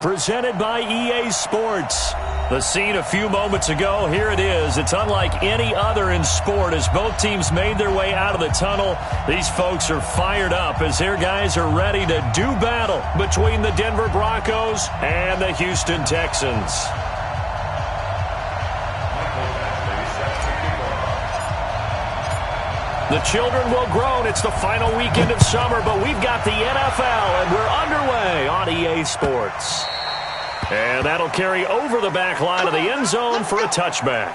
presented by EA Sports. The scene a few moments ago, here it is. It's unlike any other in sport as both teams made their way out of the tunnel. These folks are fired up as their guys are ready to do battle between the Denver Broncos and the Houston Texans. The children will groan. It's the final weekend of summer, but we've got the NFL, and we're underway on EA Sports. And that'll carry over the back line of the end zone for a touchback.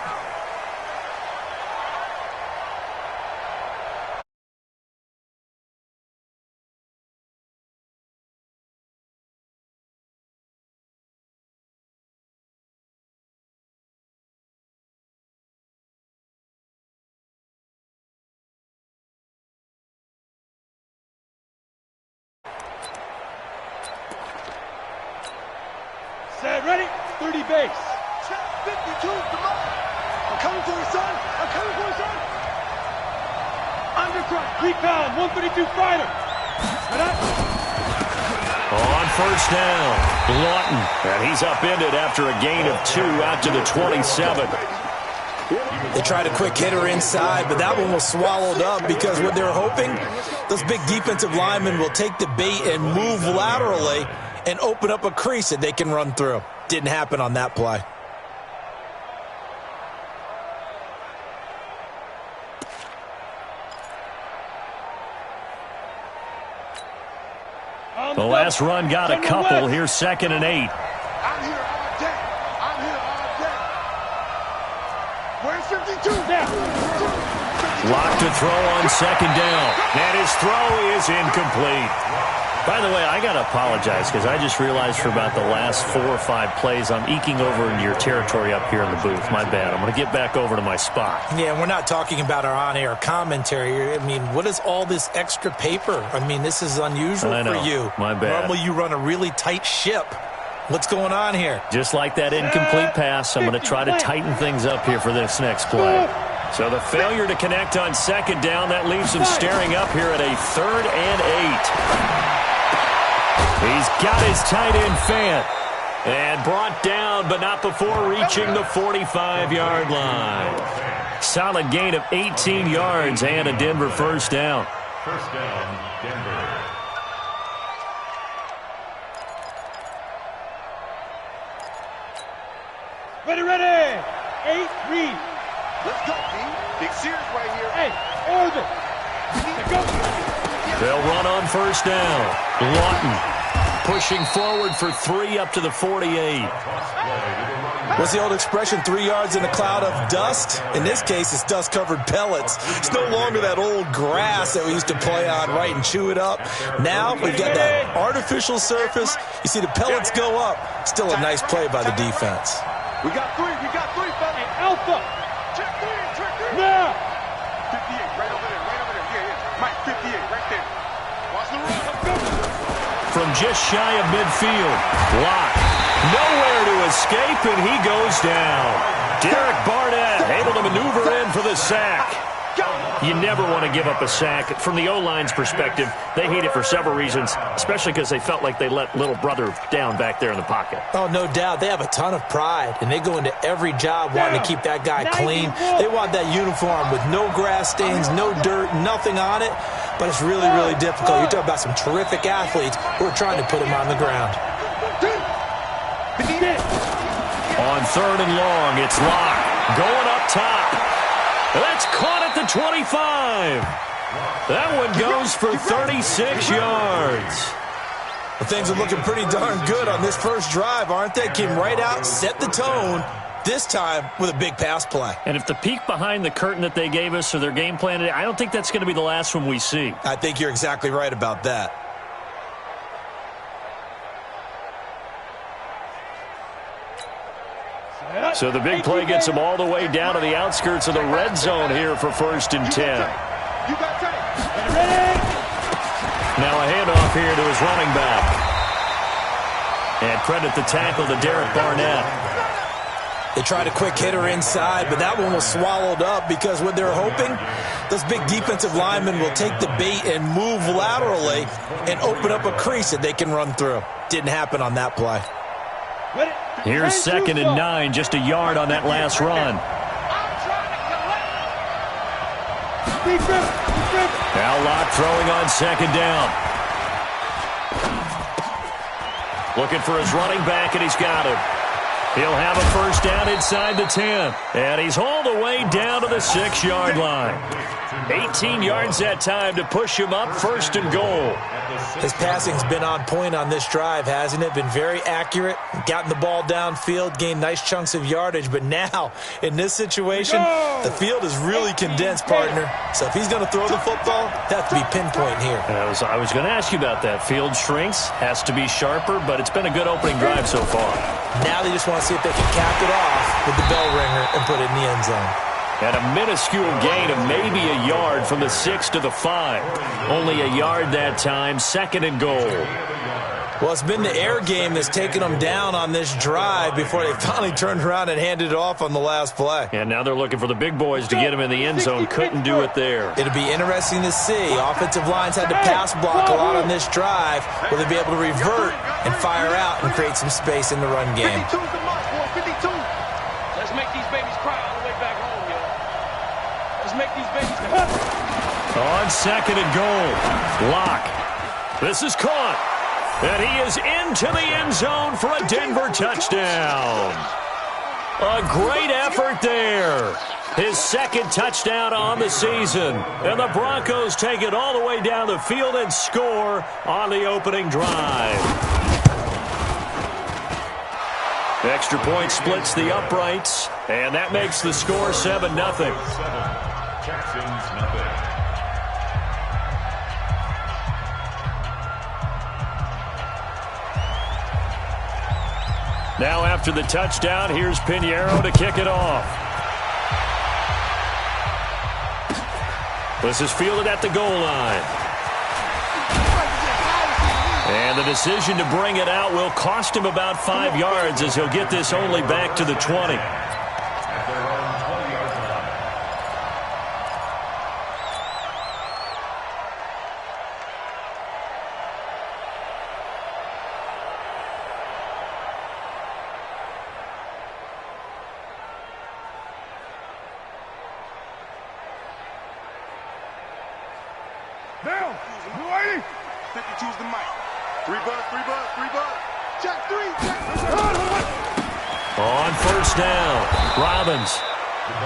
Set, ready? 30 base. Check, 52, come on. I'm coming for you, son. I'm coming for you, son. Undercut, 3 pound, 132 fighter. On first down, Lawton. And he's upended after a gain of 2 out to the 27. They tried a quick hitter inside, but that one was swallowed up because what they were hoping, those big defensive linemen will take the bait and move laterally and open up a crease that they can run through. Didn't happen on that play. The last run got a couple. Here's 2nd and 8. I'm here all day. I'm here all day. Where's 52 now? Locked to throw on 2nd down. And his throw is incomplete. By the way, I got to apologize because I just realized for about the last 4 or 5 plays I'm eking over into your territory up here in the booth. My bad. I'm going to get back over to my spot. Yeah, we're not talking about our on-air commentary. I mean, what is all this extra paper? I mean, this is unusual for you. My bad. Normally you run a really tight ship. What's going on here? Just like that incomplete pass, I'm going to try to tighten things up here for this next play. So the failure to connect on 2nd down, that leaves him staring up here at a 3rd and 8. He's got his tight end Fant. And brought down, but not before reaching the 45-yard line. Solid gain of 18 yards and a Denver first down. First down, Denver. Ready, ready. 8, read. Let's go, B. Big Sears right here. Hey, orbit. Let's go. They'll run on first down. Lawton pushing forward for 3 up to the 48. What's the old expression, 3 yards in a cloud of dust? In this case, it's dust-covered pellets. It's no longer that old grass that we used to play on, right, and chew it up. Now we've got that artificial surface. You see the pellets go up. Still a nice play by the defense. We got 3, fellas. Hey, Alpha. Check 3. Now. 58, right over there. Yeah. Mike, 58, right there. Watch the run. Let's go. From just shy of midfield. Lock. Nowhere to escape, and he goes down. Derek Barnett able to maneuver in for the sack. You never want to give up a sack. From the O-line's perspective, they hate it for several reasons, especially because they felt like they let little brother down back there in the pocket. Oh, no doubt. They have a ton of pride, and they go into every job wanting to keep that guy clean. They want that uniform with no grass stains, no dirt, nothing on it. But it's really, really difficult. You're talking about some terrific athletes who are trying to put him on the ground. On 3rd and long, it's Locke going up top. That's caught at the 25. That one goes for 36 yards. Well, things are looking pretty darn good on this first drive, aren't they? Came right out, set the tone, this time with a big pass play. And if the peek behind the curtain that they gave us or their game plan today, I don't think that's going to be the last one we see. I think you're exactly right about that. So the big play gets them all the way down to the outskirts of the red zone here for 1st and 10. Now a handoff here to his running back. And credit the tackle to Derek Barnett. They tried a quick hitter inside, but that one was swallowed up because what they're hoping, those big defensive linemen will take the bait and move laterally and open up a crease that they can run through. Didn't happen on that play. Here's 2nd and 9, just a yard on that last run. Now Locke throwing on 2nd down. Looking for his running back, and he's got him. He'll have a first down inside the 10. And he's hauled away down to the 6-yard line. 18 yards that time to push him up 1st and goal. His passing's been on point on this drive, hasn't it? Been very accurate, gotten the ball downfield, gained nice chunks of yardage. But now, in this situation, the field is really condensed, partner. So if he's going to throw the football, that has to be pinpoint here. I was going to ask you about that. Field shrinks, has to be sharper, but it's been a good opening drive so far. Now they just want to see if they can cap it off with the bell ringer and put it in the end zone. And a minuscule gain of maybe a yard from the 6 to the 5. Only a yard that time, 2nd and goal. Well, it's been the air game that's taken them down on this drive before they finally turned around and handed it off on the last play. And now they're looking for the big boys to get him in the end zone. Couldn't do it there. It'll be interesting to see. Offensive lines had to pass block a lot on this drive. Will they be able to revert and fire out and create some space in the run game? 52's the mark, boy. 52. Let's make these babies cry all the way back home, yo. Let's make these babies cry. On 2nd and goal, Locke. This is caught. And he is into the end zone for a Denver touchdown. A great effort there. His 2nd touchdown on the season. And the Broncos take it all the way down the field and score on the opening drive. The extra point splits the uprights, and that makes the score 7-0. Jackson's nothing. Now after the touchdown, here's Pinheiro to kick it off. This is fielded at the goal line. And the decision to bring it out will cost him about 5 yards as he'll get this only back to the 20. At their own 20-yard line. Down. 52's the mic. 3 buzz, 3 buzz, 3 buzz. Check 3, check. On 1st down, Robbins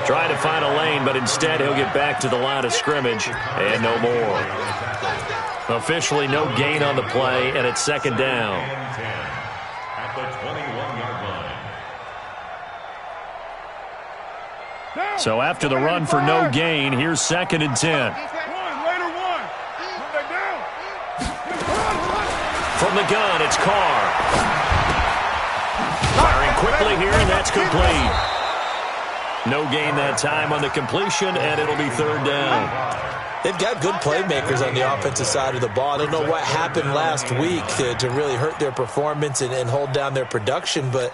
trying to find a lane, but instead he'll get back to the line of scrimmage and no more. Officially no gain on the play, and it's 2nd down. And 10 at the 21-yard line. So after the run for no gain, here's 2nd and 10. From the gun, it's Carr. Firing quickly here, and that's complete. No gain that time on the completion, and it'll be 3rd down. They've got good playmakers on the offensive side of the ball. I don't know what happened last week to really hurt their performance and hold down their production, but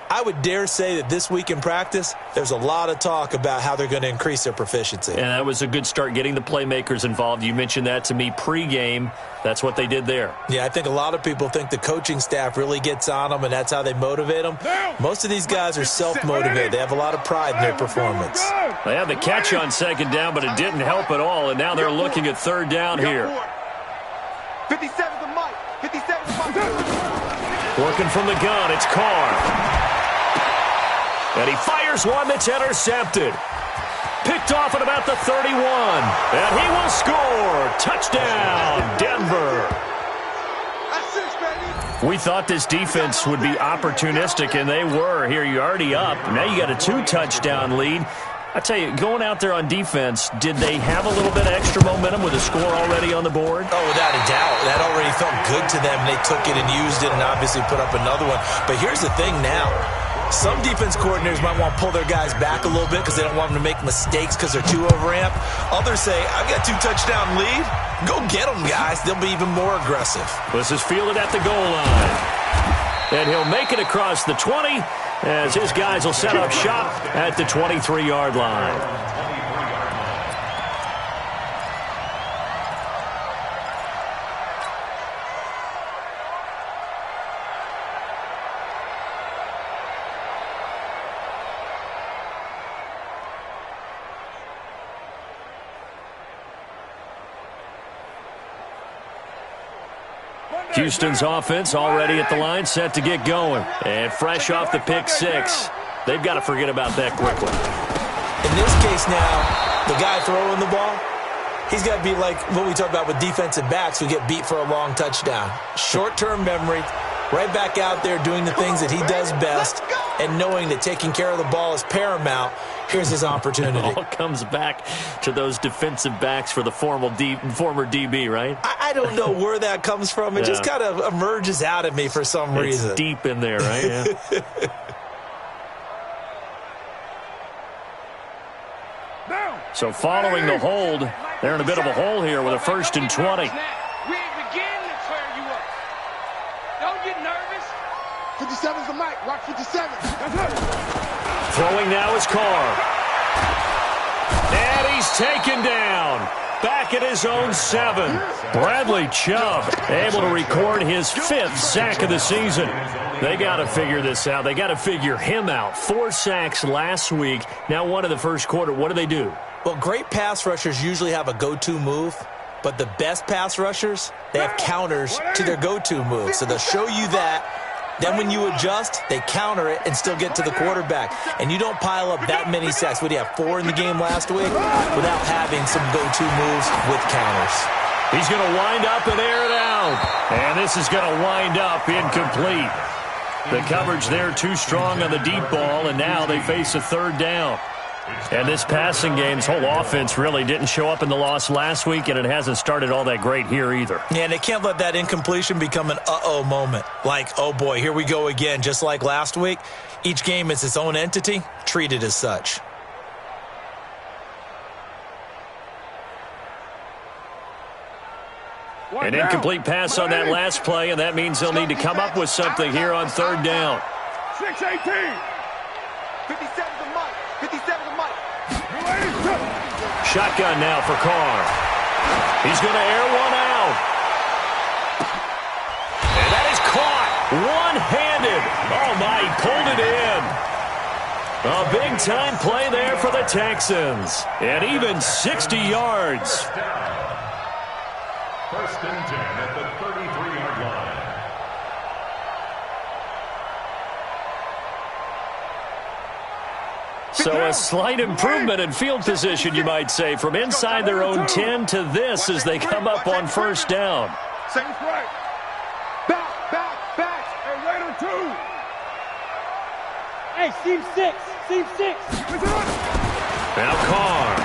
I would dare say that this week in practice, there's a lot of talk about how they're going to increase their proficiency. And that was a good start, getting the playmakers involved. You mentioned that to me pregame. That's what they did there. Yeah, I think a lot of people think the coaching staff really gets on them, and that's how they motivate them. Most of these guys are self-motivated. They have a lot of pride in their performance. They had the catch on 2nd down, but it didn't help at all, and now they're looking at 3rd down here. 57's the mic. 57's the mic. Working from the gun, it's Carr. And he fires one that's intercepted. Picked off at about the 31. And he will score. Touchdown, Denver. That's 6, baby. We thought this defense would be opportunistic, and they were. Here, you're already up. Now you got a 2-touchdown lead. I tell you, going out there on defense, did they have a little bit of extra momentum with a score already on the board? Oh, without a doubt. That already felt good to them. They took it and used it and obviously put up another one. But here's the thing now. Some defense coordinators might want to pull their guys back a little bit because they don't want them to make mistakes because they're too overamped. Others say, I've got 2-touchdown lead. Go get them, guys. They'll be even more aggressive. This is fielded at the goal line. And he'll make it across the 20 as his guys will set up shop at the 23-yard line. Houston's offense already at the line, set to get going. And fresh off the pick six, they've got to forget about that quickly. In this case now, the guy throwing the ball, he's got to be like what we talk about with defensive backs who get beat for a long touchdown. Short-term memory, right back out there doing the things that he does best, and knowing that taking care of the ball is paramount. Here's his opportunity. It all comes back to those defensive backs for the former DB, right? I don't know where that comes from. It just kind of emerges out of me for some reason. It's deep in there, right? Yeah. So following the hold, they're in a bit of a hole here with a 1st and 20. We ain't beginning to clear you up. Don't get nervous. 57's the mic. Watch 57. Throwing now is Carr. And he's taken down. Back at his own 7. Bradley Chubb able to record his 5th sack of the season. They got to figure this out. They got to figure him out. 4 sacks last week. Now one in the first quarter. What do? Well, great pass rushers usually have a go-to move, but the best pass rushers, they have counters to their go-to move. So they'll show you that. Then when you adjust, they counter it and still get to the quarterback. And you don't pile up that many sacks. What do you have, 4 in the game last week? Without having some go-to moves with counters. He's going to wind up and air it out. And this is going to wind up incomplete. The coverage there too strong on the deep ball, and now they face a 3rd down. And this passing game's whole offense really didn't show up in the loss last week, and it hasn't started all that great here either. Yeah, and they can't let that incompletion become an uh-oh moment. Like, oh boy, here we go again, just like last week. Each game is its own entity, treated as such. An incomplete pass on that last play, and that means they'll need to come up with something here on 3rd down. 6-18. 57's the mic. 57's the mic. Shotgun now for Carr. He's going to air one out. And that is caught one-handed. Oh, my, he pulled it in. A big-time play there for the Texans. And even 60 yards. 1st and 10 at the 33-yard line. So a slight improvement in field position, you might say, from inside their own 10 to this as they come up on 1st down. Saints right. Back. Hey, right on 2. Hey, seam 6. Now Carr.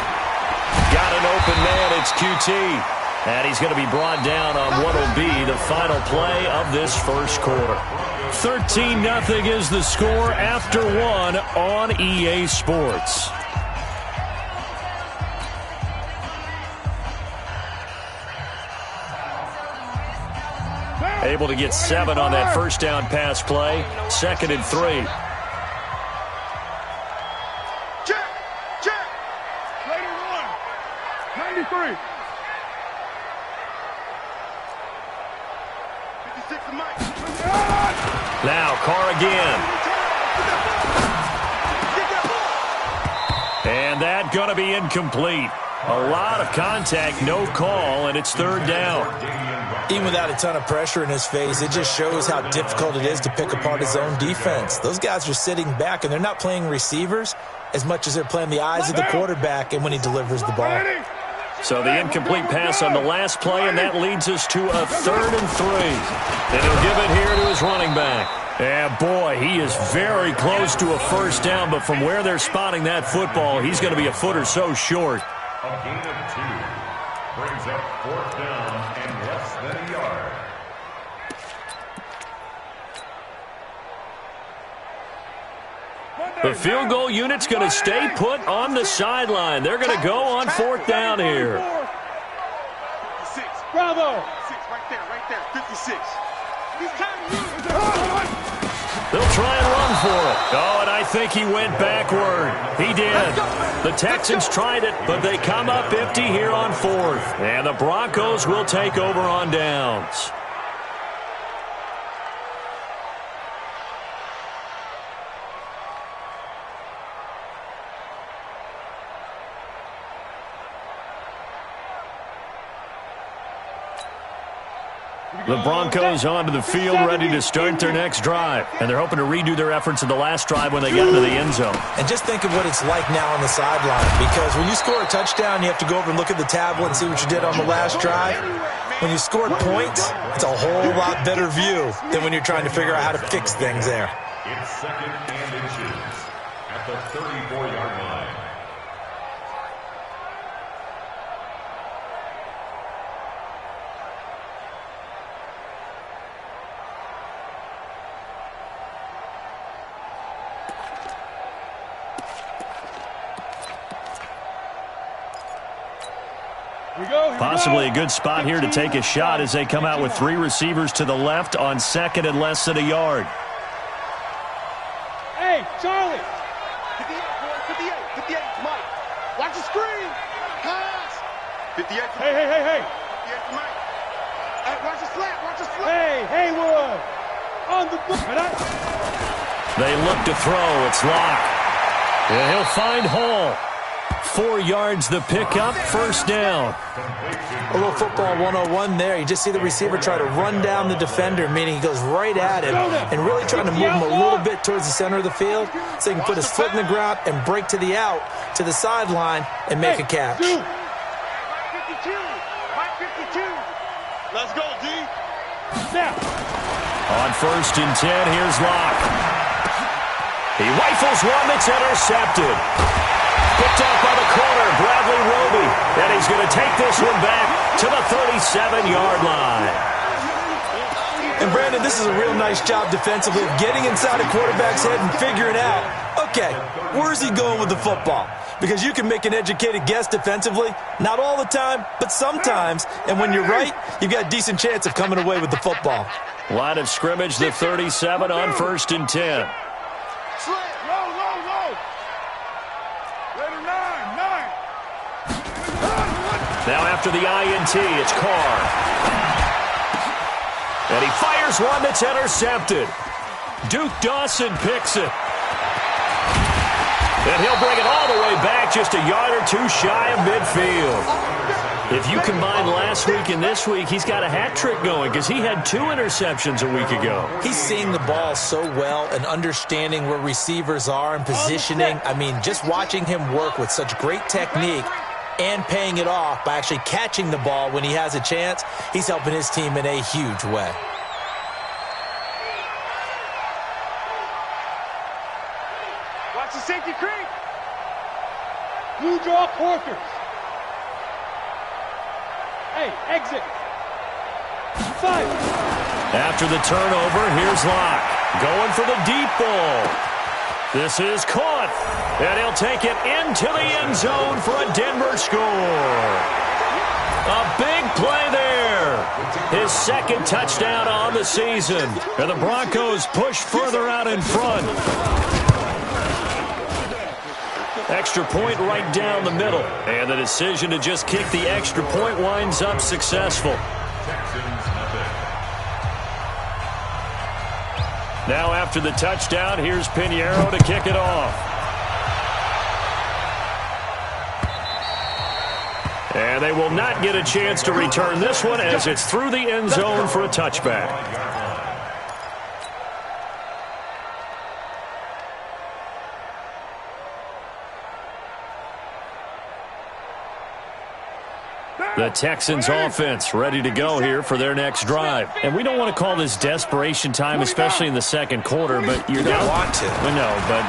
Got an open man. It's QT. And he's going to be brought down on what will be the final play of this first quarter. 13-0 is the score after 1 on EA Sports. Able to get 7 on that 1st down pass play. 2nd and 3. Check. Later 1. 93. 56 the mic. Now Carr again. And that going to be incomplete. A lot of contact, no call, and it's 3rd down. Even without a ton of pressure in his face, it just shows how difficult it is to pick apart his own defense. Those guys are sitting back, and they're not playing receivers as much as they're playing the eyes of the quarterback and when he delivers the ball. So the incomplete pass on the last play, and that leads us to a 3rd and 3. And he'll give it here to his running back. And boy, he is very close to a 1st down, but from where they're spotting that football, he's going to be a foot or so short. A gain of 2 brings up 4th down and less than a yard. The field goal unit's going to stay put on the sideline. They're going to go on 4th down here. 56. Bravo. 6 right there. 56. They'll try and run for it. Oh, and I think he went backward. He did. The Texans tried it, but they come up empty here on 4th. And the Broncos will take over on downs. The Broncos onto the field, ready to start their next drive. And they're hoping to redo their efforts of the last drive when they got into the end zone. And just think of what it's like now on the sideline. Because when you score a touchdown, you have to go over and look at the tablet and see what you did on the last drive. When you scored points, it's a whole lot better view than when you're trying to figure out how to fix things there. It's 2nd and inches at the 34-yard line. Possibly a good spot here to take a shot as they come out with 3 receivers to the left on 2nd and less than a yard. Hey, Charlie. 58, 58, Mike. Watch the screen. Pass. 58. Hey. 58 to Mike. Hey, watch the slant, watch the slant. Hey, Haywood. On the book. They look to throw. It's locked. And he'll find Hall. 4 yards the pickup, first down. A little football 101 there. You just see the receiver try to run down the defender, meaning he goes right at him and really trying to move him a little bit towards the center of the field so he can put his foot in the ground and break to the out, to the sideline, and make a catch. Mike 52. Mike 52. Let's go, D. Now. On 1st and 10, here's Locke. He rifles one that's intercepted. Picked up by the corner, Bradley Roby. And he's going to take this one back to the 37-yard line. And, Brandon, this is a real nice job defensively of getting inside a quarterback's head and figuring out, okay, where's he going with the football? Because you can make an educated guess defensively, not all the time, but sometimes. And when you're right, you've got a decent chance of coming away with the football. Line of scrimmage, the 37 on 1st and 10. Now after the INT, it's Carr. And he fires one that's intercepted. Duke Dawson picks it. And he'll bring it all the way back just a yard or 2 shy of midfield. If you combine last week and this week, he's got a hat trick going because he had 2 interceptions a week ago. He's seeing the ball so well and understanding where receivers are and positioning. I mean, just watching him work with such great technique and paying it off by actually catching the ball when he has a chance, he's helping his team in a huge way. Watch the safety creep. Blue draw quarters. Hey, exit. 5. After the turnover, here's Locke. Going for the deep ball. This is caught. And he'll take it into the end zone for a Denver score. A big play there. His 2nd touchdown on the season. And the Broncos push further out in front. Extra point right down the middle. And the decision to just kick the extra point winds up successful. Now after the touchdown, here's Pinheiro to kick it off. And they will not get a chance to return this one as it's through the end zone for a touchback. The Texans offense ready to go here for their next drive. And we don't want to call this desperation time, especially in the 2nd quarter, but you're down. Want to. Well, no, but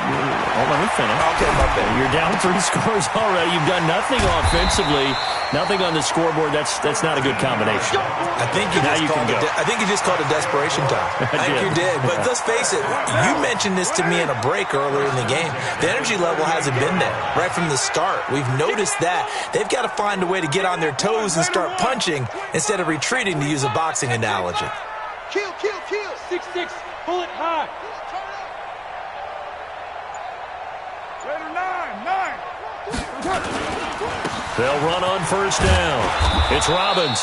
let me finish. Okay, my bad. You're down 3 scores already. You've done nothing offensively, nothing on the scoreboard. That's not a good combination. I think you just called it desperation time. I think you did. But let's face it, you mentioned this to me in a break earlier in the game. The energy level hasn't been there right from the start. We've noticed that. They've got to find a way to get on their toes and start punching instead of retreating, to use a boxing analogy. Kill. 6-6, pull it high. Later 9. They'll run on 1st down. It's Robbins.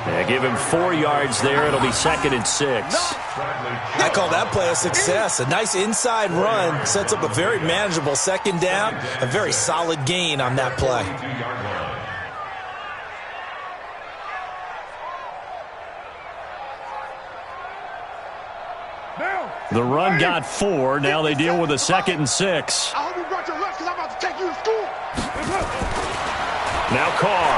Yeah, give him 4 yards there. It'll be 2nd and 6. I call that play a success. A nice inside run sets up a very manageable 2nd down. A very solid gain on that play. The run got 4. Now they deal with a 2nd and 6. I hope you brought your lunch because I'm about to take you to school. Now Carr.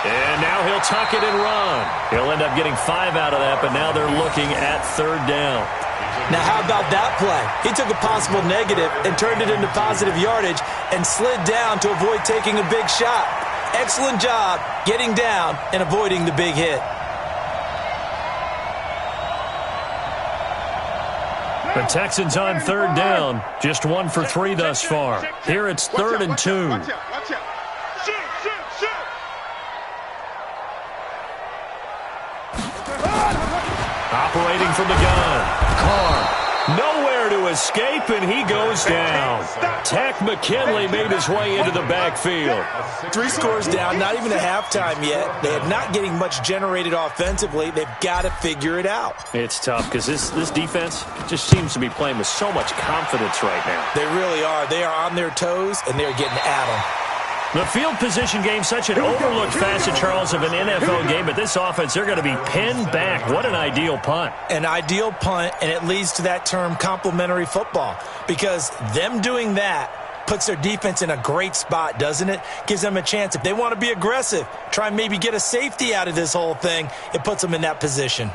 And now he'll tuck it and run. He'll end up getting 5 out of that, but now they're looking at 3rd down. Now, how about that play? He took a possible negative and turned it into positive yardage and slid down to avoid taking a big shot. Excellent job getting down and avoiding the big hit. The Texans on 3rd down. Just 1 for 3 thus far. Here it's 3rd and 2. Watch out, watch out. Shoot, shoot, shoot. Operating from the gun. Carr. Nowhere to escape, and he goes down. Tech McKinley made his way into the backfield. 3 scores down, not even a halftime yet. They are not getting much generated offensively. They've got to figure it out. It's tough because this defense just seems to be playing with so much confidence right now. They really are. They are on their toes, and they're getting at them. The field position game, such an overlooked facet, Charles, of an NFL game, but this offense, they're going to be pinned back. What an ideal punt. An ideal punt, and it leads to that term complementary football, because them doing that puts their defense in a great spot, doesn't it? Gives them a chance. If they want to be aggressive, try and maybe get a safety out of this whole thing, it puts them in that position.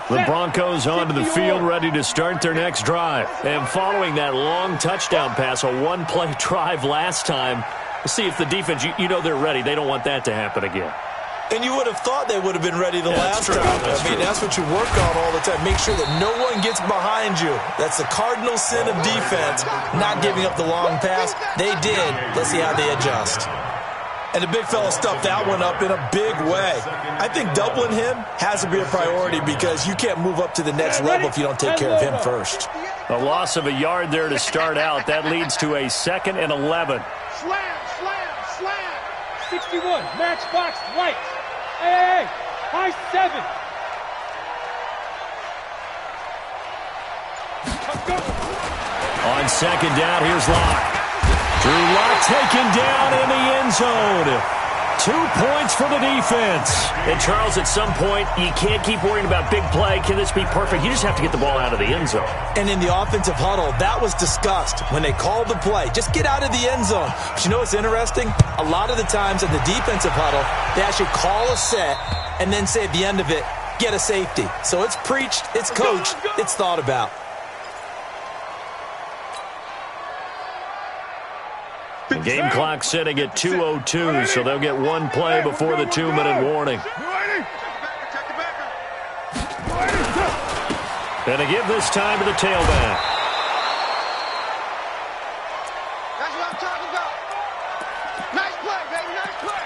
The Broncos onto the field, ready to start their next drive. And following that long touchdown pass, a one-play drive last time, we'll see if the defense, you know they're ready. They don't want that to happen again. And you would have thought they would have been ready the last time. That's what you work on all the time. Make sure that no one gets behind you. That's the cardinal sin of defense, not giving up the long pass. They did. Let's see how they adjust. And the big fella stuffed that one up in a big way. I think doubling him has to be a priority because you can't move up to the next level if you don't take care of him first. A loss of a yard there to start out. That leads to a 2nd and 11. Slam, slam, slam. 61, matchbox right. Hey, high 7. On 2nd down, here's Locke. Drew Lock taken down in the end zone. 2 points for the defense. And, Charles, at some point, you can't keep worrying about big play. Can this be perfect? You just have to get the ball out of the end zone. And in the offensive huddle, that was discussed when they called the play. Just get out of the end zone. But you know what's interesting? A lot of the times in the defensive huddle, they actually call a set and then say at the end of it, get a safety. So it's preached, it's coached, it's thought about. The game clock sitting at 2:02, so they'll get one play before the 2-minute warning. And they give this time to the tailback. That's what I'm talking about. Nice play, baby, nice play.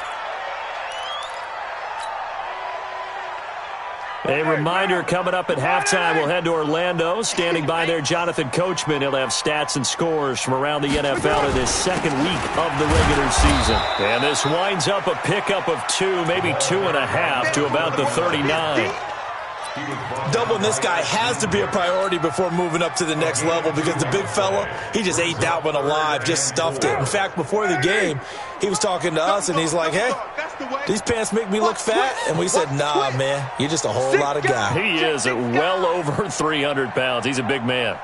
A reminder coming up at halftime, we'll head to Orlando. Standing by there, Jonathan Coachman. He'll have stats and scores from around the NFL in this second week of the regular season. And this winds up a pickup of 2, maybe 2.5 to about the 39. Doubling this guy has to be a priority before moving up to the next level because the big fella, he just ate that one alive, just stuffed it. In fact, before the game, he was talking to us, and he's like, hey, these pants make me look fat? And we said, nah, man, you're just a whole lot of guy. He is at well over 300 pounds. He's a big man.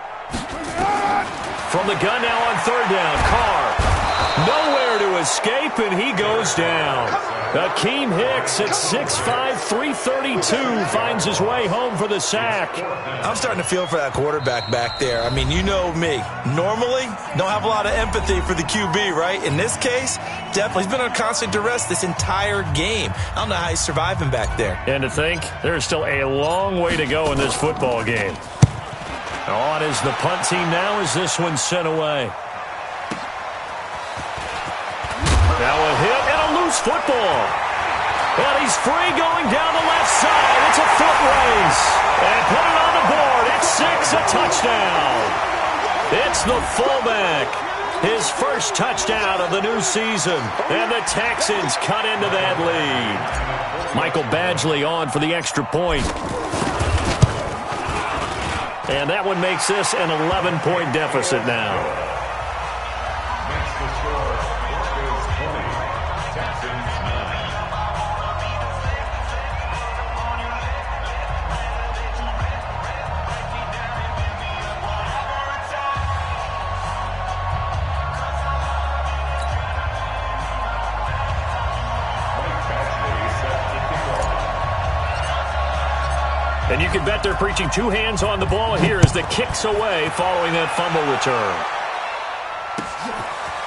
From the gun now on 3rd down, Carr. Nowhere to escape, and he goes down. Akeem Hicks at 6'5", 332 finds his way home for the sack. I'm starting to feel for that quarterback back there. I mean, you know me. Normally, don't have a lot of empathy for the QB, right? In this case, definitely. He's been on constant duress this entire game. I don't know how he's surviving back there. And to think, there's still a long way to go in this football game. On is the punt team now as this one's sent away. Now a hit and a loose football. And he's free going down the left side. It's a foot race. And put it on the board. It's 6, a touchdown. It's the fullback. His first touchdown of the new season. And the Texans cut into that lead. Michael Badgley on for the extra point. And that one makes this an 11-point deficit now. And you can bet they're preaching two hands on the ball here as the kick's away following that fumble return.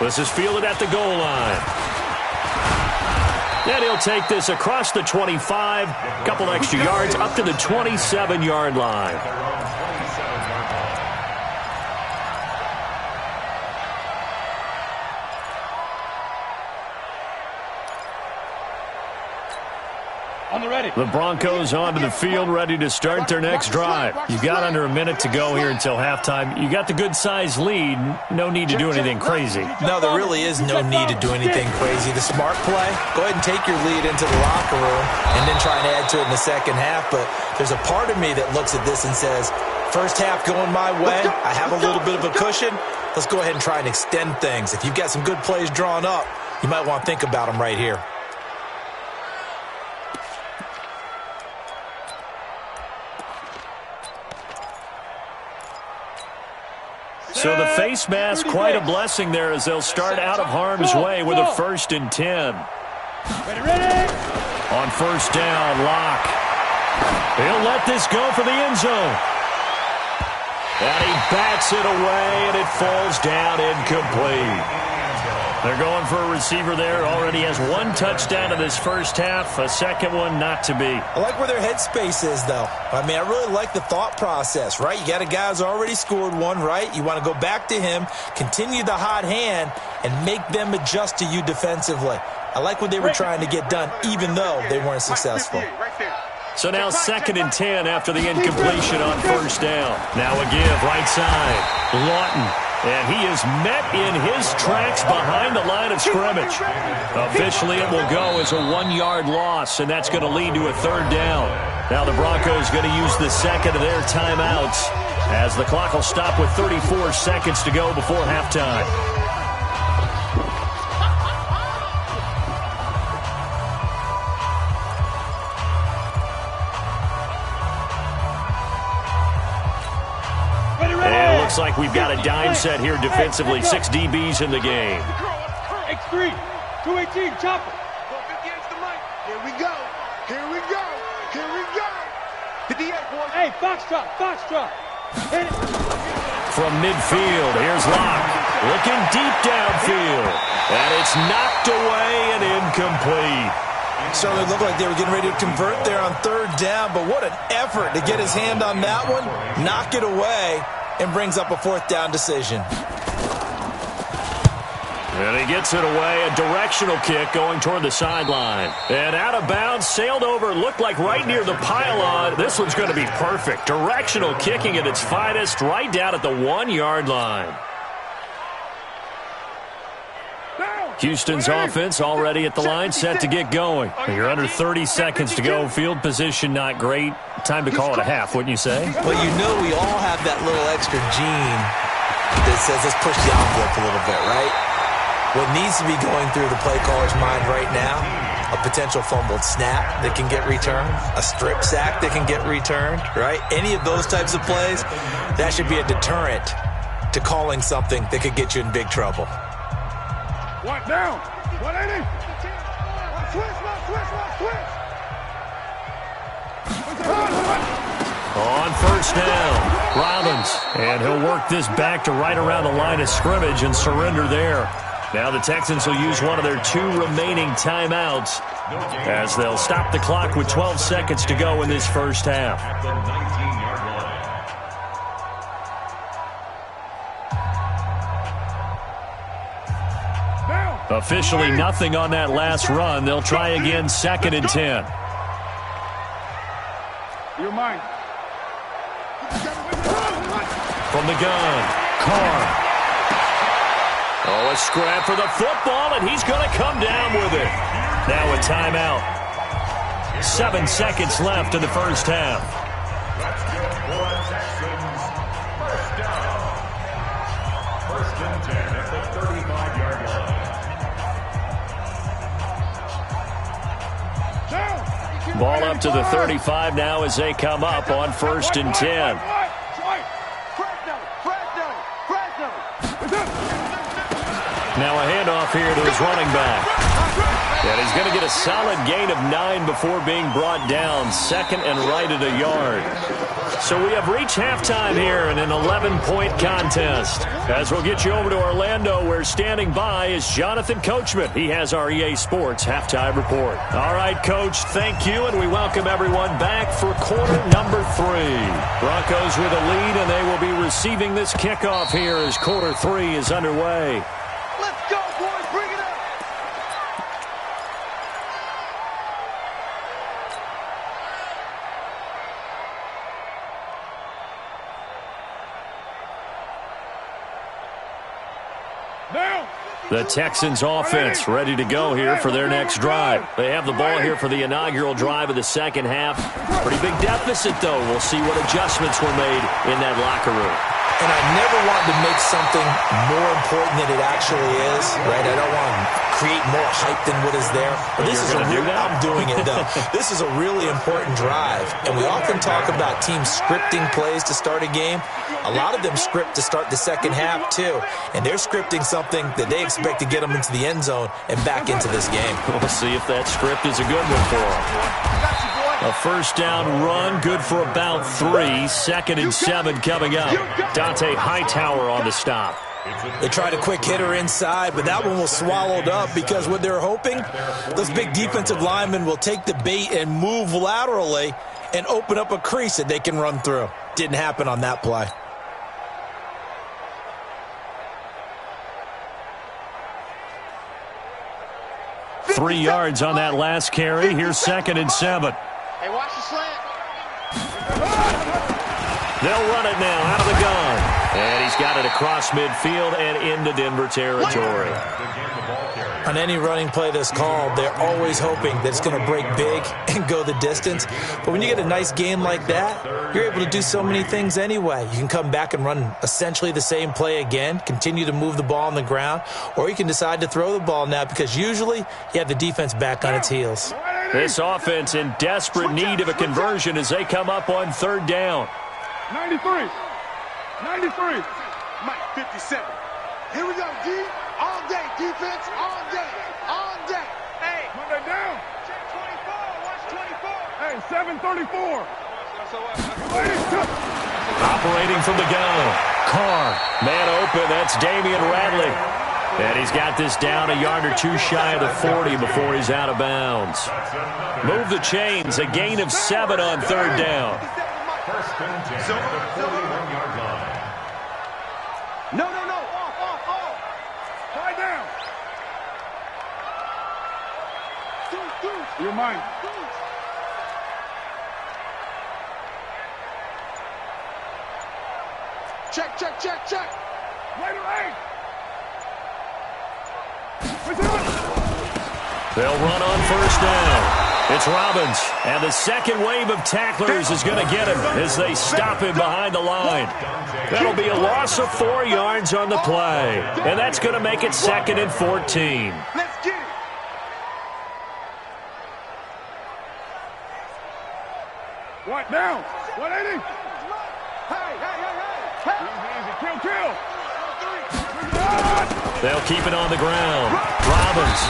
This is fielded at the goal line. And he'll take this across the 25, couple extra yards up to the 27-yard line. On the ready. The Broncos onto the field, ready to start their next drive. You've got under a minute to go here until halftime. You got the good-sized lead. No need to do anything crazy. No, there really is no need to do anything crazy. The smart play, go ahead and take your lead into the locker room and then try and add to it in the second half. But there's a part of me that looks at this and says, first half going my way, I have a little bit of a cushion. Let's go ahead and try and extend things. If you've got some good plays drawn up, you might want to think about them right here. So the face mask, quite a blessing there as they'll start out of harm's way with a 1st and 10. Ready. On first down, Locke. He'll let this go for the end zone. And he bats it away, and it falls down incomplete. They're going for a receiver there. Already has one touchdown in this first half. A second one not to be. I like where their headspace is, though. I mean, I really like the thought process, right? You got a guy who's already scored one, right? You want to go back to him, continue the hot hand, and make them adjust to you defensively. I like what they were trying to get done, even though they weren't successful. So now 2nd and 10 after the incompletion on first down. Now a give, right side. Lawton. And he is met in his tracks behind the line of scrimmage. Officially, it will go as a 1-yard loss, and that's going to lead to a 3rd down. Now the Broncos going to use the second of their timeouts as the clock will stop with 34 seconds to go before halftime. Looks like we've got a dime set here defensively. 6 DBs in the game. X3, 218, chopper. Here we go. Here we go. Here we go. 58, boys. Hey, foxtrot. Hit it. From midfield, here's Locke. Looking deep downfield. And it's knocked away and incomplete. Certainly looked like they were getting ready to convert there on 3rd down, but what an effort to get his hand on that one, knock it away, and brings up a 4th down decision. And he gets it away, a directional kick going toward the sideline. And out of bounds, sailed over, looked like right near the pylon. This one's going to be perfect. Directional kicking at its finest, right down at the 1-yard line. Houston's offense already at the line, set to get going. You're under 30 seconds to go. Field position not great. Time to call it a half, wouldn't you say? Well, you know we all have that little extra gene that says let's push the envelope a little bit, right? What needs to be going through the play caller's mind right now, a potential fumbled snap that can get returned, a strip sack that can get returned, right? Any of those types of plays, that should be a deterrent to calling something that could get you in big trouble. One down. 180. On first down, Robbins. And he'll work this back to right around the line of scrimmage and surrender there. Now the Texans will use one of their 2 remaining timeouts as they'll stop the clock with 12 seconds to go in this first half. At the 19-yard line. Officially nothing on that last run. They'll try again, 2nd and 10. You're mine. From the gun, Carr. Oh, a scrap for the football, and he's going to come down with it. Now a timeout. 7 seconds left in the first half. Let's go for Texans. First down. 1st and 10 at the 35-yard line. Ball up to the 35 now as they come up on 1st and 10. Now a handoff here to his running back. And he's going to get a solid gain of 9 before being brought down. Second and right at a yard. So we have reached halftime here in an 11-point contest. As we'll get you over to Orlando, where standing by is Jonathan Coachman. He has our EA Sports halftime report. All right, Coach, thank you, and we welcome everyone back for quarter number 3. Broncos with a lead, and they will be receiving this kickoff here as quarter 3 is underway. Let's go, boys. Bring it up. The Texans offense ready to go here for their next drive. They have the ball here for the inaugural drive of the second half. Pretty big deficit, though. We'll see what adjustments were made in that locker room. And I never want to make something more important than it actually is, right? I don't want to create more hype than what is there. But this is I'm doing it, though. This is a really important drive. And we often talk about teams scripting plays to start a game. A lot of them script to start the second half, too. And they're scripting something that they expect to get them into the end zone and back into this game. We'll see if that script is a good one for them. A first down run, good for about 3. Second and 7 coming up. Dante Hightower on the stop. They tried a quick hitter inside, but that one was swallowed up because what they're hoping, those big defensive linemen will take the bait and move laterally and open up a crease that they can run through. Didn't happen on that play. Three yards on that last carry. Here's second and 7. Hey, watch the slant. They'll run it now out of the gun. And he's got it across midfield and into Denver territory. On any running play that's called, they're always hoping that it's going to break big and go the distance. But when you get a nice game like that, you're able to do so many things anyway. You can come back and run essentially the same play again, continue to move the ball on the ground, or you can decide to throw the ball now because usually you have the defense back on its heels. This offense in desperate need of a conversion as they come up on third down. 93. Mike, 57. Here we go, D. All day, defense, all day, all day. Hey. Put that down. Check 24, watch 24. Hey, 734. Operating from the gun. Carr, man open, that's Damian Radley. And he's got this down a yard or two shy of the 40 before he's out of bounds. Move the chains, a gain of 7 on third down. First and 10 at the 41-yard line. No, off. Tie down. You're mine. Check. Later, eight. They'll run on first down. It's Robbins, and the second wave of tacklers is going to get him as they stop him behind the line. That'll be a loss of 4 yards on the play, and that's going to make it second and 14. Let's get it. What down? 180. Hey. Kill. They'll keep it on the ground. Robbins.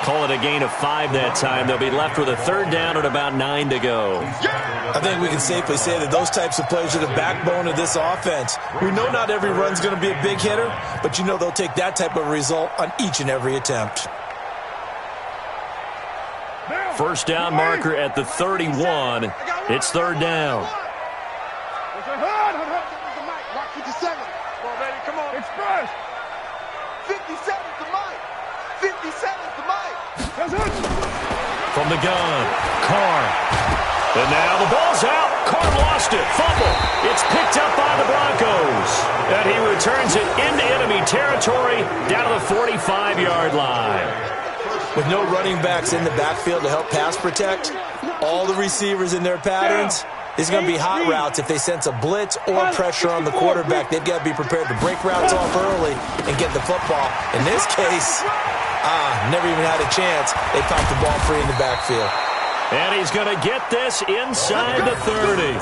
Call it a gain of 5 that time. They'll be left with a third down and about 9 to go. I think we can safely say that those types of plays are the backbone of this offense. We know not every run's going to be a big hitter, but you know they'll take that type of result on each and every attempt. First down marker at the 31. It's third down. Watch 57. Come on, baby, come on. Express. 57's the mic. 57's the mic. From the gun, Carr. And now the ball's out. Carr lost it. Fumble. It's picked up by the Broncos. And he returns it into enemy territory down to the 45-yard line. With no running backs in the backfield to help pass protect, all the receivers in their patterns, it's going to be hot routes if they sense a blitz or pressure on the quarterback. They've got to be prepared to break routes off early and get the football. In this case, never even had a chance. They popped the ball free in the backfield. And he's going to get this inside the 30.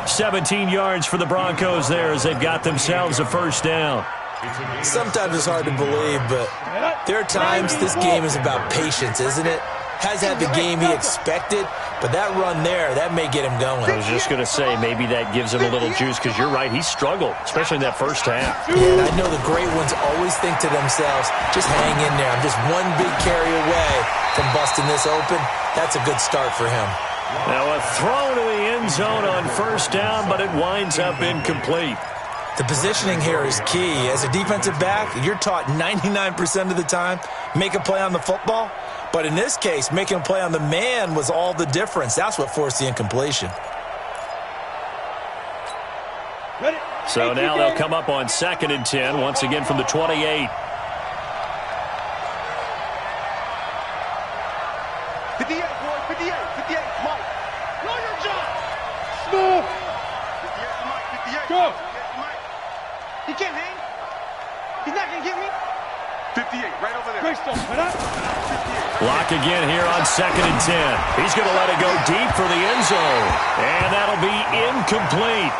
17 yards for the Broncos there as they've got themselves a first down. Sometimes it's hard to believe, but there are times this game is about patience, isn't it? Hasn't had the game he expected, but that run there, that may get him going. I was just going to say, maybe that gives him a little juice, because you're right, he struggled, especially in that first half. Yeah, and I know the great ones always think to themselves, just hang in there. I'm just one big carry away from busting this open. That's a good start for him. Now a throw to the end zone on first down, but it winds up incomplete. The positioning here is key. As a defensive back, you're taught 99% of the time, make a play on the football. But in this case, making a play on the man was all the difference. That's what forced the incompletion. So now they'll come up on 2nd and 10, once again from the 28. 58, boy, 58, 58, Mike. Know your job. Smooth. 58, Mike, 58. Go. 58, Mike. He can't hang. He's not going to get me. 58, right over there. Great stuff. Block again here on 2nd and 10. He's going to let it go deep for the end zone. And that'll be incomplete.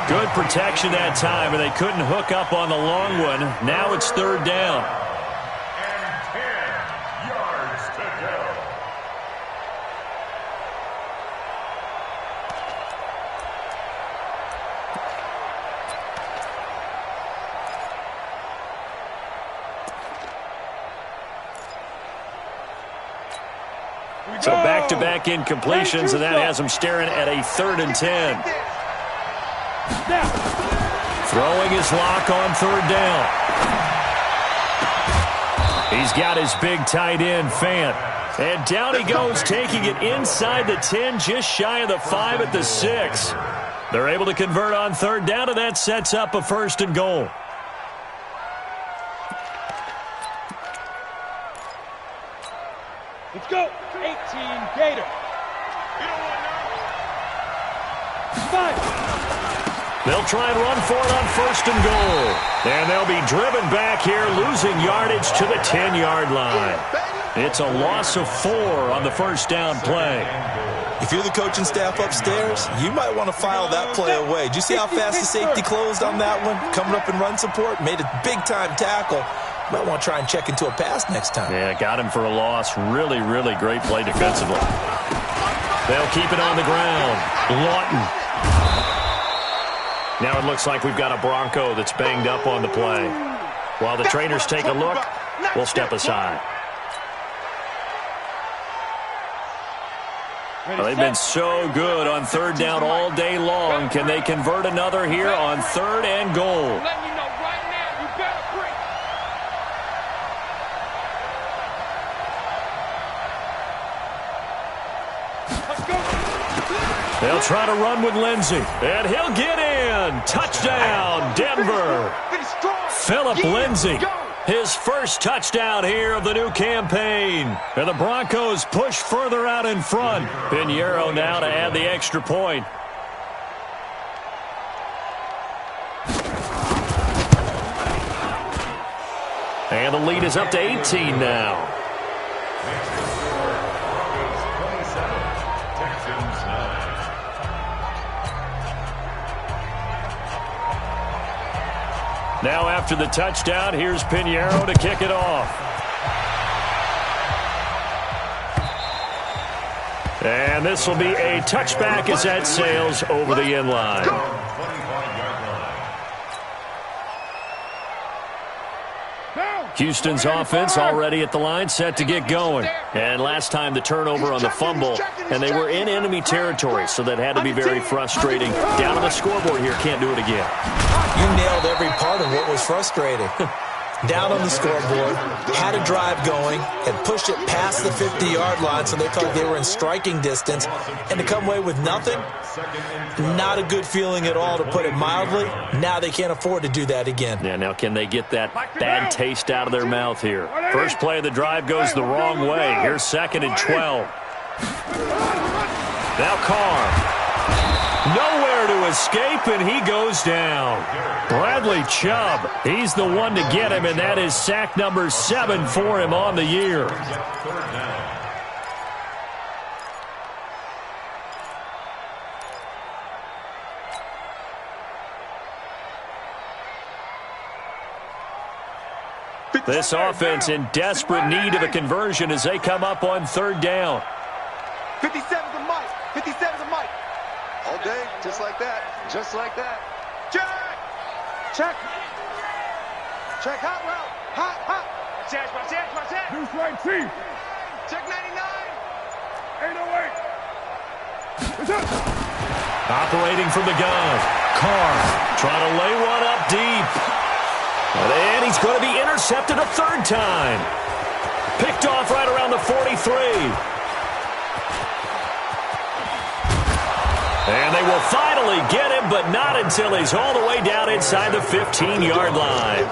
Good protection that time, and they couldn't hook up on the long one. Now it's 3rd down. And 10 yards to go. So back-to-back incompletions, and that has him staring at a 3rd and 10. Throwing his lock on 3rd down. He's got his big tight end, Fant. And down he goes, taking it inside the 10, just shy of the 5 at the 6. They're able to convert on 3rd down, and that sets up a 1st and goal. Let's go. 18 Gator. 5. They'll try and run for it on 1st and goal. And they'll be driven back here, losing yardage to the 10-yard line. It's a loss of 4 on the 1st down play. If you're the coaching staff upstairs, you might want to file that play away. Did you see how fast the safety closed on that one? Coming up in run support, made a big-time tackle. Might want to try and check into a pass next time. Yeah, got him for a loss. Really, really great play defensively. They'll keep it on the ground. Lawton. Now it looks like we've got a Bronco that's banged up on the play. While the trainers take a look, we'll step aside. Well, they've been so good on 3rd down all day long. Can they convert another here on 3rd and goal? They'll try to run with Lindsey, and he'll get in. Touchdown, Denver. Phillip Lindsey, his first touchdown here of the new campaign. And the Broncos push further out in front. Pinheiro now to add the extra point. And the lead is up to 18 now. Now after the touchdown, here's Pinheiro to kick it off. And this will be a touchback as that sails over the end line. Houston's offense already at the line, set to get going. And last time the turnover on the fumble, and they were in enemy territory, so that had to be very frustrating. Down on the scoreboard here, can't do it again. You nailed every part of what was frustrating. Down on the scoreboard, had a drive going, had pushed it past the 50-yard line so they felt they were in striking distance, and to come away with nothing, not a good feeling at all, to put it mildly. Now they can't afford to do that again. Yeah, now can they get that bad taste out of their mouth here? First play of the drive goes the wrong way. Here's 2nd and 12. Now Carr. Nowhere to escape, and he goes down. Bradley Chubb, he's the one to get him, and that is sack number 7 for him on the year. This offense in desperate need of a conversion as they come up on third down. 57's the mic. 57's the mic. All day, just like that. Just like that. Check. Check. Check. Hot route. Hot. Check. Deuce right T. Check 99. 808. What's up? Operating from the gun. Carr trying to lay one up deep. And he's going to be intercepted a third time. Picked off right around the 43. And they will finally get him, but not until he's all the way down inside the 15-yard line.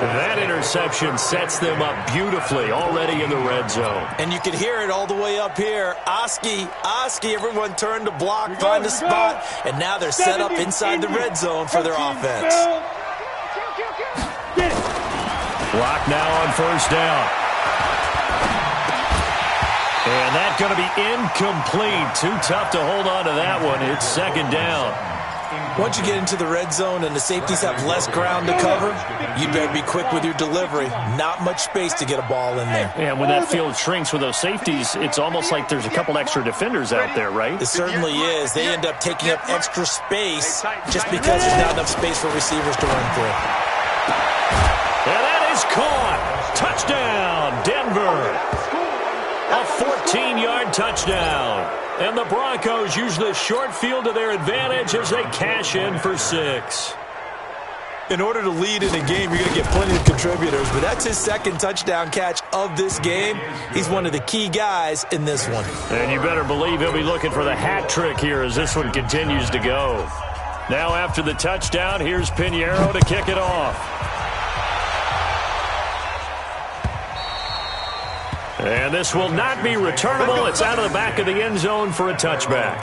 That interception sets them up beautifully already in the red zone. And you can hear it all the way up here. Oski, everyone turned to block, find a spot, and now they're set up inside the red zone for their offense. Get it. Block now on first down. And that's going to be incomplete. Too tough to hold on to that one. It's second down. Once you get into the red zone and the safeties have less ground to cover, you better be quick with your delivery. Not much space to get a ball in there. And when that field shrinks with those safeties, it's almost like there's a couple extra defenders out there, right? It certainly is. They end up taking up extra space just because there's not enough space for receivers to run through. And that is caught. Touchdown, Denver. A 14-yard touchdown. And the Broncos use the short field to their advantage as they cash in for 6. In order to lead in a game, you're going to get plenty of contributors, but that's his second touchdown catch of this game. He's one of the key guys in this one. And you better believe he'll be looking for the hat trick here as this one continues to go. Now after the touchdown, here's Pinheiro to kick it off. And this will not be returnable. It's out of the back of the end zone for a touchback.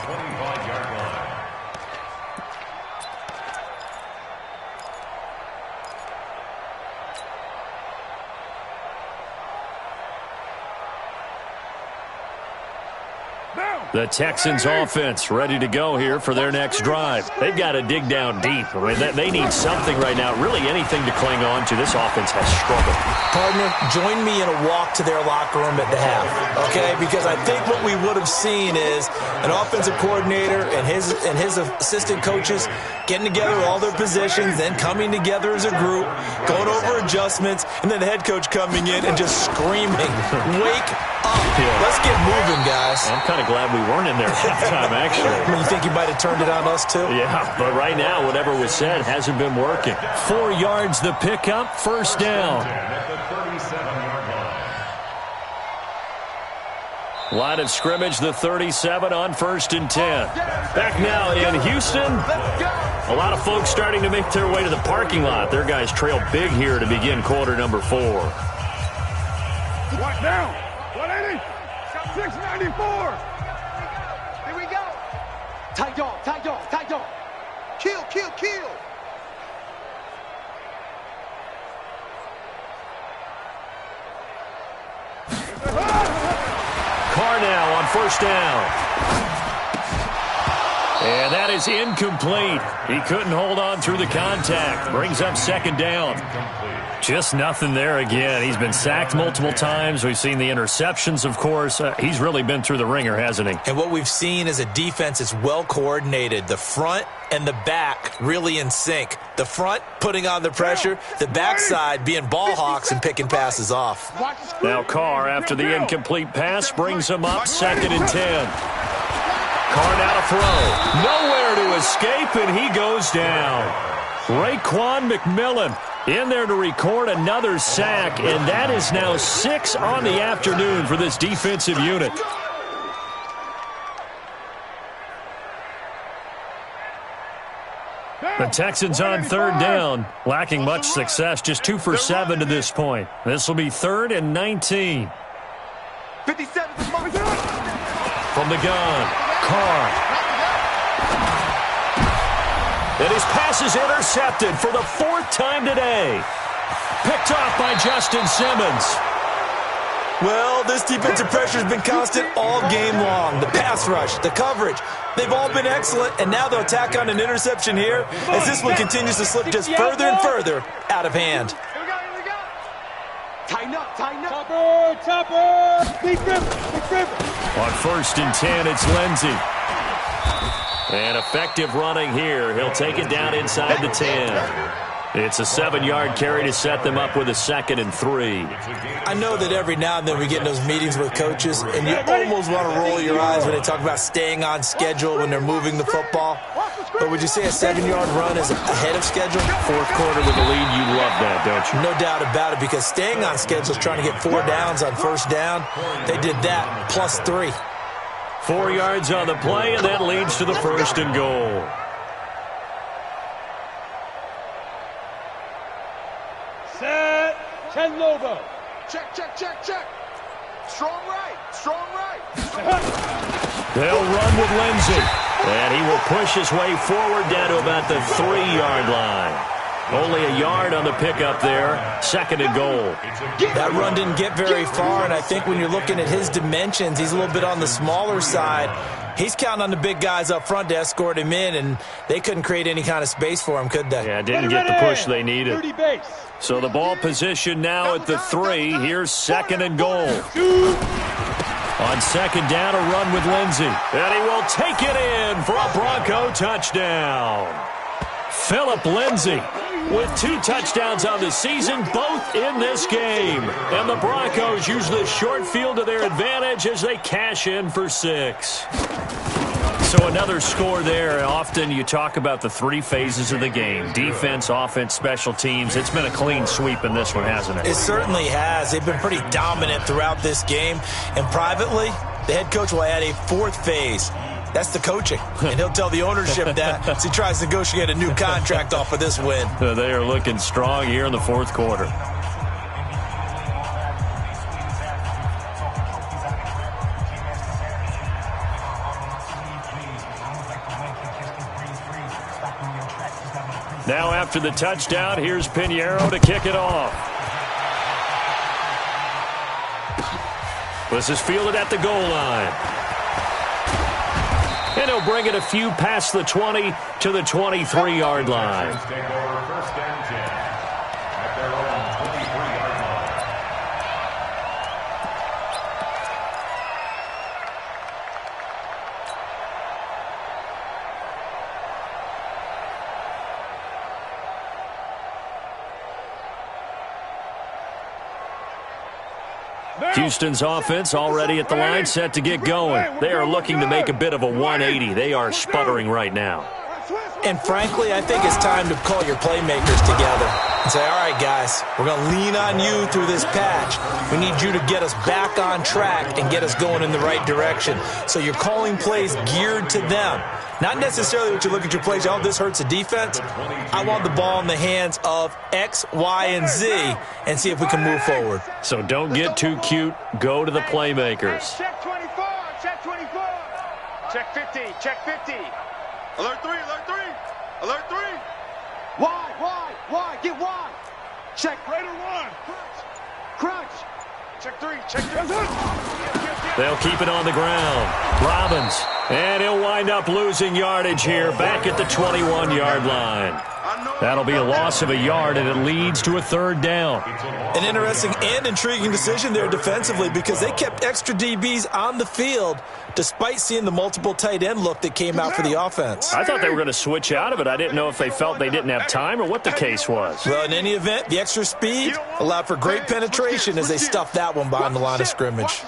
The Texans offense ready to go here for their next drive. They've got to dig down deep. I mean, they need something right now, really anything to cling on to. This offense has struggled. Partner, join me in a walk to their locker room at the half, okay? Because I think what we would have seen is an offensive coordinator and his assistant coaches getting together all their positions, then coming together as a group, going over adjustments, and then the head coach coming in and just screaming, wake up. Yeah. Let's get moving, guys. I'm kind of glad we weren't in there at halftime, actually. You think he might have turned it on us, too? Yeah, but right now, whatever was said hasn't been working. 4 yards the pickup, first down. Line of scrimmage, the 37 on 1st and 10. Back now in Houston. A lot of folks starting to make their way to the parking lot. Their guys trail big here to begin quarter number 4. What down? 180. 694. Here we go. Tight dog. Kill. Carr now on first down. And that is incomplete. He couldn't hold on through the contact. Brings up second down. Just nothing there again. He's been sacked multiple times. We've seen the interceptions, of course. He's really been through the ringer, hasn't he? And what we've seen is a defense that's well coordinated. The front and the back really in sync. The front putting on the pressure, the backside being ball hawks and picking passes off. Now Carr, after the incomplete pass, brings him up 2nd and 10. Carr now to throw. Nowhere to escape, and he goes down. Raekwon McMillan in there to record another sack, and that is now 6 on the afternoon for this defensive unit. The Texans on third down, lacking much success, just 2 for 7 to this point. This will be 3rd and 19. 57 From the gun, Carr. And his pass is intercepted for the 4th time today. Picked off by Justin Simmons. Well, this defensive pressure has been constant all game long. The pass rush, the coverage, they've all been excellent, and now they'll tack on an interception here as this one continues to slip just further and further out of hand. Here we go. Tighten up, tighten up. Topper. Big rip. On 1st and 10, it's Lindsey. And effective running here. He'll take it down inside the 10. It's a 7-yard carry to set them up with a 2nd and 3. I know that every now and then we get in those meetings with coaches, and you almost want to roll your eyes when they talk about staying on schedule when they're moving the football. But would you say a 7-yard run is ahead of schedule? 4th quarter with a lead, you love that, don't you? No doubt about it, because staying on schedule is trying to get 4 downs on 1st down. They did that, plus 3. 4 yards on the play, and that leads to the 1st and goal. Set. 10 logo. Check. Strong right. They'll run with Lindsey, and he will push his way forward down to about the 3-yard line. Only a yard on the pickup there. 2nd and goal. That run didn't get very far, and I think when you're looking at his dimensions, he's a little bit on the smaller side. He's counting on the big guys up front to escort him in, and they couldn't create any kind of space for him, could they? Yeah, didn't get the push they needed. So the ball position now at the 3. Here's 2nd and goal. On 2nd down, a run with Lindsey. And he will take it in for a Bronco touchdown. Phillip Lindsey with 2 touchdowns on the season, both in this game. And the Broncos use the short field to their advantage as they cash in for 6. So another score there. Often you talk about the 3 phases of the game: defense, offense, special teams. It's been a clean sweep in this one, hasn't it? It certainly has. They've been pretty dominant throughout this game. And privately, the head coach will add a 4th phase. That's the coaching. And he'll tell the ownership that as he tries to negotiate a new contract off of this win. They are looking strong here in the 4th quarter. Now after the touchdown, here's Pinheiro to kick it off. This is fielded at the goal line. And he'll bring it a few past the 20 to the 23-yard line. First and 10 at their own 23-yard line. Houston's offense already at the line, set to get going. They are looking to make a bit of a 180. They are sputtering right now. And frankly, I think it's time to call your playmakers together and say, all right, guys, we're going to lean on you through this patch. We need you to get us back on track and get us going in the right direction. So you're calling plays geared to them. Not necessarily what you look at your plays, oh, this hurts the defense. I want the ball in the hands of X, Y, and Z and see if we can move forward. So don't get too cute. Go to the playmakers. Check 24. Check 24. Check 50. Check 50. Alert 3. Alert 3. Alert 3. Why? Get wide. Check. Raider 1. Crunch. Check 3. Check 3. They'll keep it on the ground. Robbins. And he'll wind up losing yardage here back at the 21-yard line. That'll be a loss of a yard, and it leads to a 3rd down. An interesting and intriguing decision there defensively because they kept extra DBs on the field despite seeing the multiple tight end look that came out for the offense. I thought they were going to switch out of it. I didn't know if they felt they didn't have time or what the case was. Well, in any event, the extra speed allowed for great penetration as they stuffed that one behind the line of scrimmage.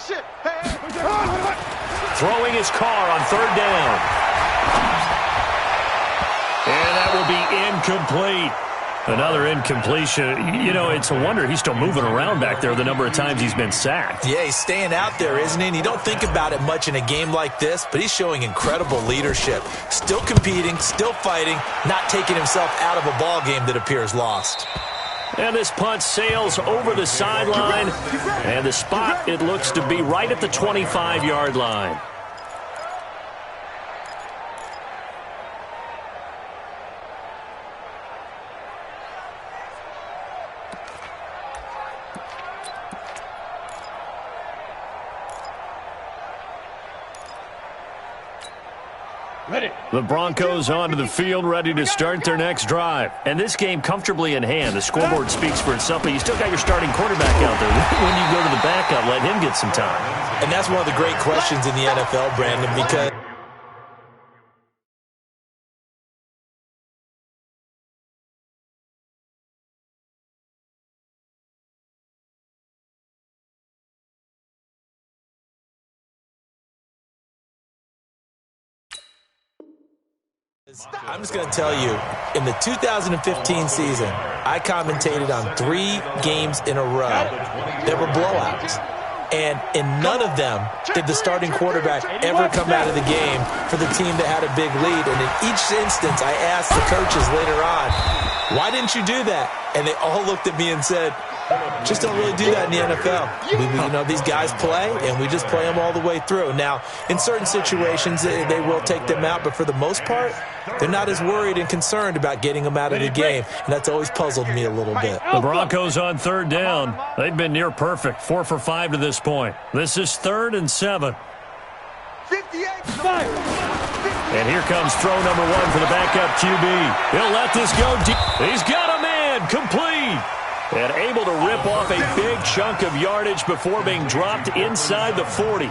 Throwing his car on 3rd down. And that will be incomplete. Another incompletion. You know, it's a wonder he's still moving around back there the number of times he's been sacked. Yeah, he's staying out there, isn't he? And you don't think about it much in a game like this, but he's showing incredible leadership. Still competing, still fighting, not taking himself out of a ball game that appears lost. And this punt sails over the sideline. And the spot, it looks to be right at the 25-yard line. The Broncos onto the field, ready to start their next drive. And this game comfortably in hand. The scoreboard speaks for itself, but you still got your starting quarterback out there. When you go to the backup, let him get some time. And that's one of the great questions in the NFL, Brandon, because I'm just going to tell you, in the 2015 season, I commentated on 3 games in a row that were blowouts. And in none of them did the starting quarterback ever come out of the game for the team that had a big lead. And in each instance, I asked the coaches later on, why didn't you do that? And they all looked at me and said, just don't really do that in the NFL. These guys play, and we just play them all the way through. Now, in certain situations, they will take them out, but for the most part, they're not as worried and concerned about getting them out of the game, and that's always puzzled me a little bit. The Broncos on third down. They've been near perfect, 4 for 5 to this point. This is 3rd and 7. 58. And here comes throw number 1 for the backup QB. He'll let this go deep. He's got a man, complete. And able to rip off a big chunk of yardage before being dropped inside the 40.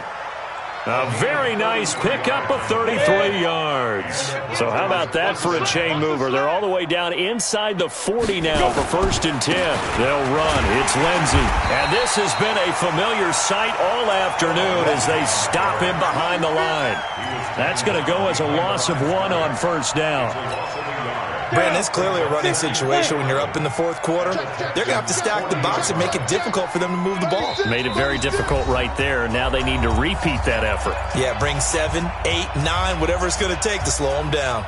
A very nice pickup of 33 yards. So how about that for a chain mover? They're all the way down inside the 40 now for 1st and 10. They'll run. It's Lindsey. And this has been a familiar sight all afternoon as they stop him behind the line. That's going to go as a loss of 1 on 1st down. Brandon, it's clearly a running situation when you're up in the 4th quarter. They're going to have to stack the box and make it difficult for them to move the ball. Made it very difficult right there. Now they need to repeat that effort. Yeah, bring 7, 8, 9, whatever it's going to take to slow them down.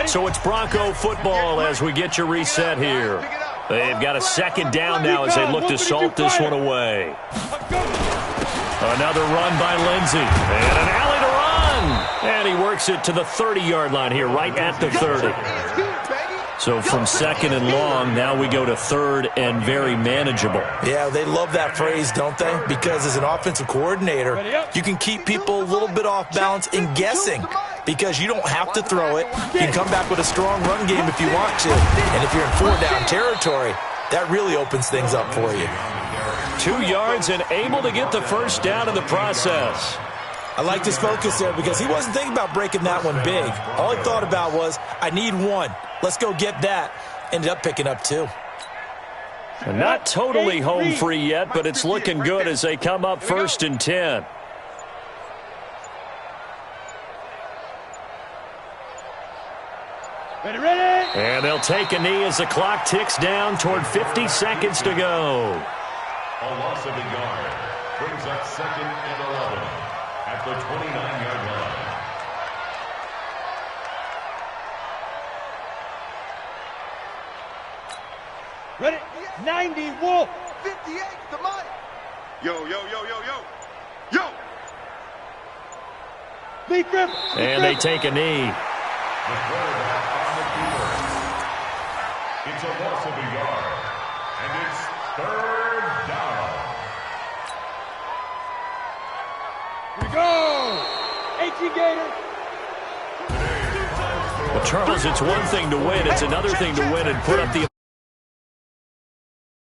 So it's Bronco football as we get you reset here. They've got a 2nd down now as they look to salt this one away. Another run by Lindsey. And an alley to run. And he works it to the 30-yard line here, right at the 30. So from 2nd and long, now we go to 3rd and very manageable. Yeah, they love that phrase, don't they? Because as an offensive coordinator, you can keep people a little bit off balance and guessing. Because you don't have to throw it. You can come back with a strong run game if you want to. And if you're in 4-down territory, that really opens things up for you. 2 yards and able to get the 1st down in the process. I liked his focus there because he wasn't thinking about breaking that one big. All he thought about was, I need 1. Let's go get that. Ended up picking up 2. And not totally home free yet, but it's looking good as they come up 1st and 10. Ready. And they'll take a knee as the clock ticks down toward 50 seconds to go. A loss of a yard brings up 2nd and 11 at the 29-yard line. Ready. 90, Wolf. 58 to Mike. Yo. Lee Griffin. And they take a knee. The quarterback on the keeper. It's a loss of a yard. And it's 3rd down. Here we go. 18 Gators. Well, Charles, it's one thing to win. It's another thing to win and put up the